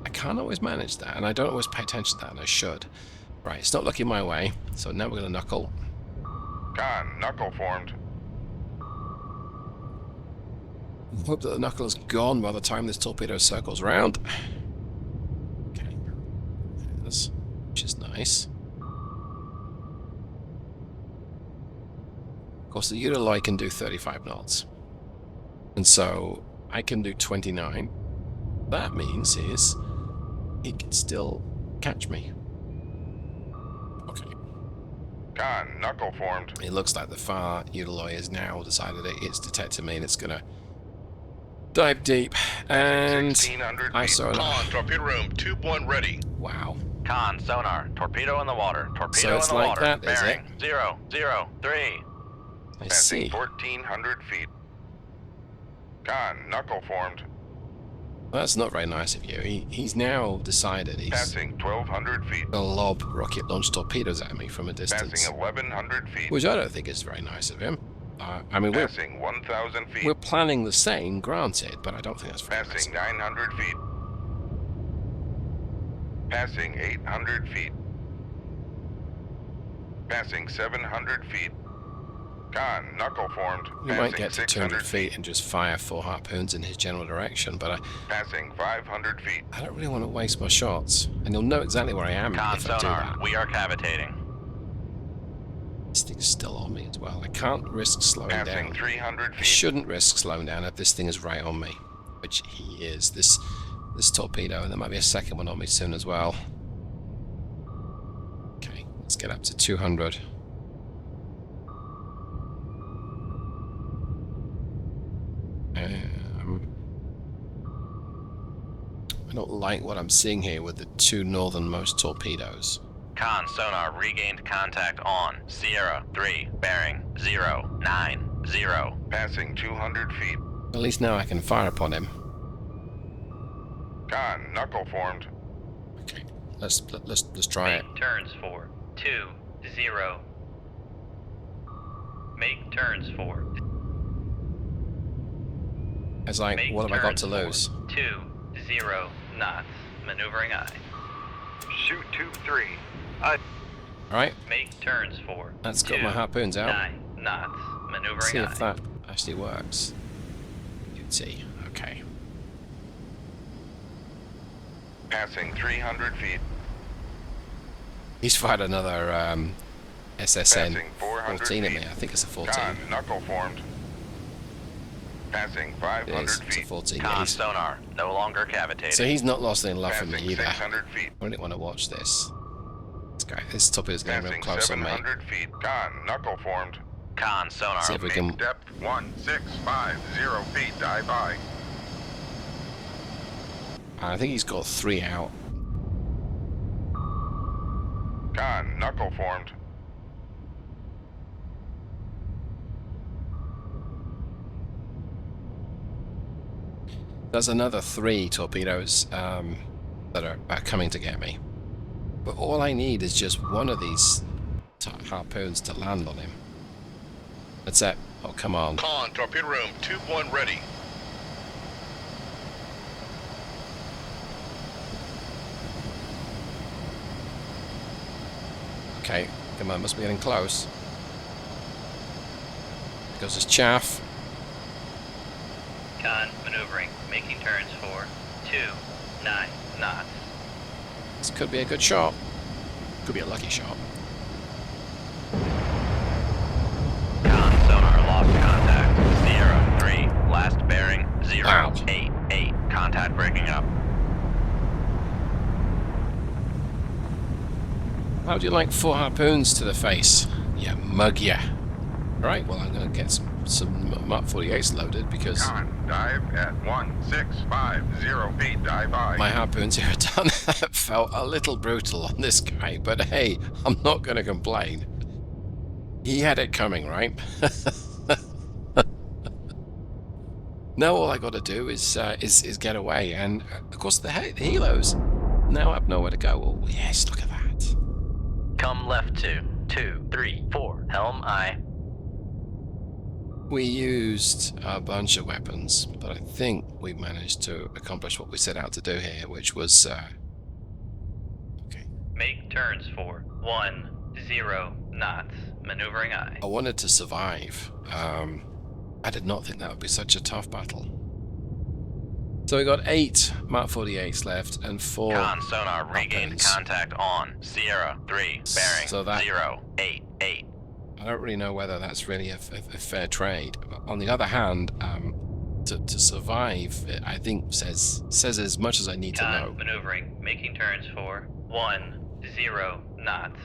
I can't always manage that, and I don't always pay attention to that, and I should. Right, it's not looking my way, so now we're going to knuckle. Con, knuckle formed. Hope that the knuckle is gone by the time this torpedo circles round. Okay, yes, which is nice. Of course, the Udaloy can do 35 knots, and so I can do 29. That means is it can still catch me. Okay. Con, knuckle formed. It looks like the far Udaloy has now decided it's detected me, and it's gonna dive deep. And 1,600 I feet. saw it. Con, torpedo room. Tube 1 ready. Wow. Con sonar torpedo in the water. So Torpedo it's in the like water. that, is it? bearing 003. I Passing see. 1,400 feet. Con, knuckle formed. Well, that's not very nice of you. He's now decided he's Passing 1,200 feet. gonna lob rocket launch torpedoes at me from a distance, Passing 1,100 feet. which I don't think is very nice of him. I mean, Passing 1,000 feet. we're planning the same, granted, but I don't think that's very nice. Passing 900 feet. Passing 800 feet. Passing 700 feet. Con, knuckle formed. We might get to 600 200 feet and just fire 4 harpoons in his general direction, but Passing 500 feet. I don't really want to waste my shots. And you'll know exactly where I am Con if I do sonar, that. we are cavitating. This thing's still on me as well. I can't risk slowing Passing down. 300 I feet. shouldn't risk slowing down if this thing is right on me, which he is. This torpedo, and there might be a second one on me soon as well. Okay, let's get up to 200. I don't like what I'm seeing here with the 2 northernmost torpedoes. Con sonar regained contact on Sierra 3, bearing 090. Passing 200 feet. At least now I can fire upon him. Con, knuckle formed. Okay, let's try it. Make turns for 20. Make turns for. It's like, Make what have I got turns to for lose? 20 knots. Maneuvering eye. Shoot tube 3. Alright, Make turns for. that's got my harpoons out. 9 knots. Maneuvering See eye. if that actually works. You can see. Okay. Passing 300 feet. He's fired another SSN Passing 400 14 at me. feet. I think it's a 14. Con, knuckle formed. Passing It 500 is. It's a feet. 14. Yeah, Con he's, sonar, no longer cavitating. so he's not lost any love for me Passing either. 600 feet. I really want to watch this. This torpedo is getting real Passing close on me. 700 feet. Con, knuckle formed. Con sonar, See if we can. Depth 1650 feet. Dive by. I think he's got 3 out. Con, knuckle formed. There's another 3 torpedoes that are coming to get me. But all I need is just one of these harpoons to land on him. That's it. Oh, come on. Con, torpedo room, tube 1 ready. Okay, come on, must be getting close. Goes his chaff. Con, maneuvering, making turns for 29 knots. This could be a good shot. Could be a lucky shot. Con sonar, lost contact. Sierra 3, last bearing, 088. Contact breaking up. How do you like 4 harpoons to the face? Yeah, mug ya. Right, well, I'm going to get some Mark 48s loaded because Con, dive at 1650 feet. Dive by. my harpoons here are done. That felt a little brutal on this guy, but hey, I'm not going to complain. He had it coming, right? Now all I got to do is get away, and of course the helos now have nowhere to go. Oh yes, look at that. Come left 2, 3, 4, helm aye. We used a bunch of weapons, but I think we managed to accomplish what we set out to do here, which was okay. Make turns for 10 knots. Maneuvering aye. I wanted to survive. I did not think that would be such a tough battle. So we got 8 Mark 48s left and 4 Con sonar regained weapons. contact on Sierra 3, bearing, So that- 088. I don't really know whether that's really a fair trade. But on the other hand, to survive, I think says as much as I need to Con, know. maneuvering, making turns for 10 knots.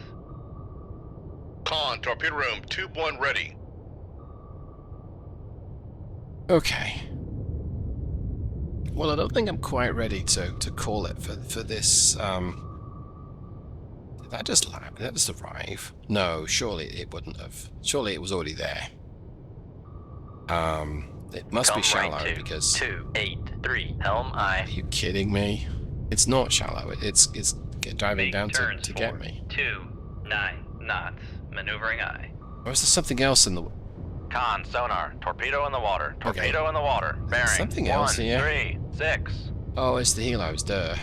Con, torpedo room, tube 1 ready. Okay. Well, I don't think I'm quite ready to call it for this. Did that just arrive? No, surely it wouldn't have. Surely it was already there. It must be Come shallow right because. 283, helm aye. Are you kidding me? It's not shallow. It's diving Make down turns to for get me. 29 knots. Maneuvering aye. Or is there something else in the? Con sonar, torpedo in the water, Okay. torpedo in the water, bearing, Something else here. 136. Oh, it's the helos. Duh.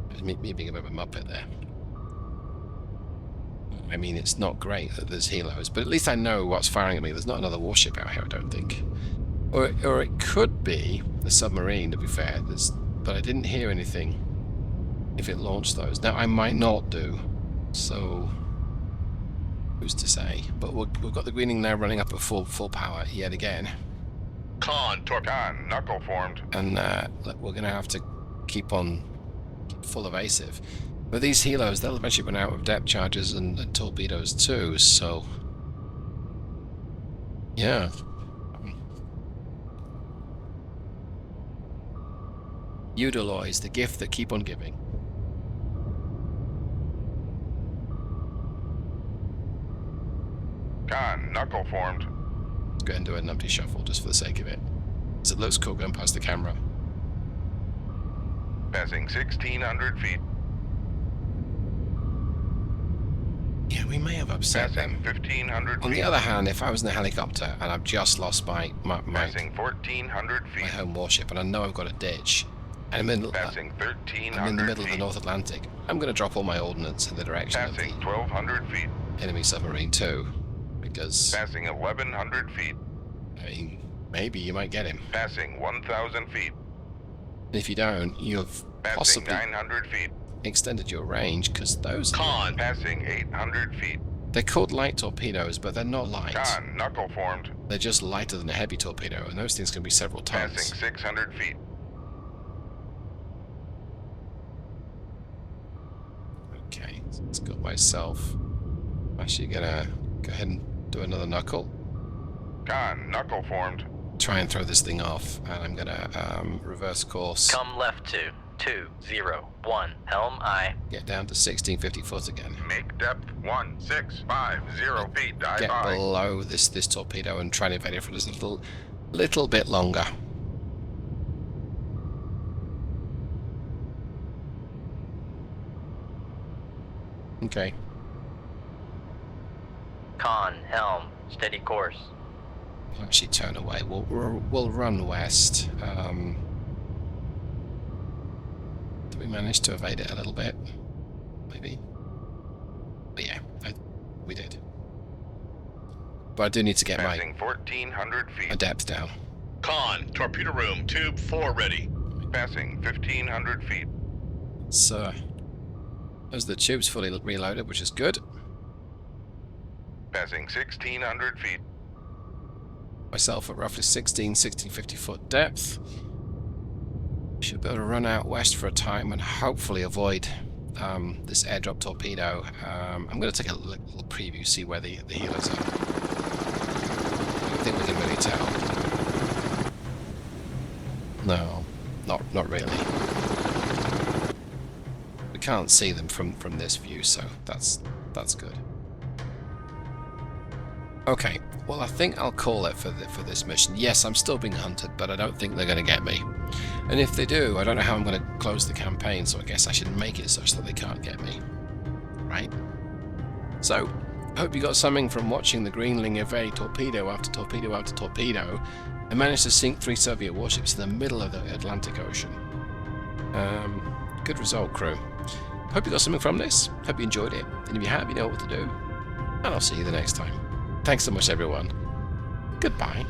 There's me being a bit of a muppet there. I mean, it's not great that there's helos, but at least I know what's firing at me. There's not another warship out here, I don't think. Or it could be the submarine, to be fair. But I didn't hear anything if it launched those. Now, I might not do, so who's to say? But we've got the Greenling now running up at full power yet again. Con, torpedo. Con, knuckle formed. And we're going to have to keep on full evasive. But these helos, they'll eventually run out of depth charges and torpedoes too, so yeah. Udaloy is the gift that keep on giving. Con, knuckle formed. Let's go ahead and do an empty shuffle just for the sake of it. Because it looks cool going past the camera. Passing 1600 feet. Yeah, we may have upset Passing them. 1500 On feet. the other hand, if I was in a helicopter and I've just lost my Passing 1400 feet. home warship and I know I've got a ditch, and I'm in Passing 1300 I'm in the middle of feet. the North Atlantic, I'm going to drop all my ordnance in the direction of Passing the 1200 feet. enemy submarine too, because Passing 1100 feet. I mean, maybe you might get him. Passing 1000 feet. If you don't, you've Passing possibly 900 feet. extended your range, because those, Con. Passing 800 feet. they're called light torpedoes, but they're not light. Con, knuckle formed. They're just lighter than a heavy torpedo, and those things can be several tons. Passing 600 feet. Okay, so let's go myself. I'm actually gonna go ahead and do another knuckle. Con, knuckle formed. Try and throw this thing off, and I'm gonna reverse course. Come left to 201. Helm aye. Get down to 1650 foot again. Make depth 1650 feet. Dive Get by. below this torpedo and try and evade it for just a little bit longer. Okay. Con, helm, steady course. We'll actually turn away. We'll run west. Did we manage to evade it a little bit? Maybe. But yeah, we did. But I do need to get my Passing 1400 feet. depth down. Con. Torpedo room. Tube 4 ready. Passing 1500 feet. So, as the tube's fully reloaded, which is good. Passing 1600 feet. Myself at roughly 1650 foot depth. Should be able to run out west for a time and hopefully avoid this airdrop torpedo. I'm going to take a little preview, see where the healers are. I don't think we can really tell. No, not really. We can't see them from this view, so that's good. Okay, well I think I'll call it for this mission. Yes, I'm still being hunted, but I don't think they're going to get me. And if they do, I don't know how I'm going to close the campaign, so I guess I should make it such that they can't get me. Right? So, I hope you got something from watching the Greenling evade torpedo after torpedo after torpedo and managed to sink 3 Soviet warships in the middle of the Atlantic Ocean. Good result, crew. Hope you got something from this. Hope you enjoyed it. And if you have, you know what to do. And I'll see you the next time. Thanks so much, everyone. Goodbye.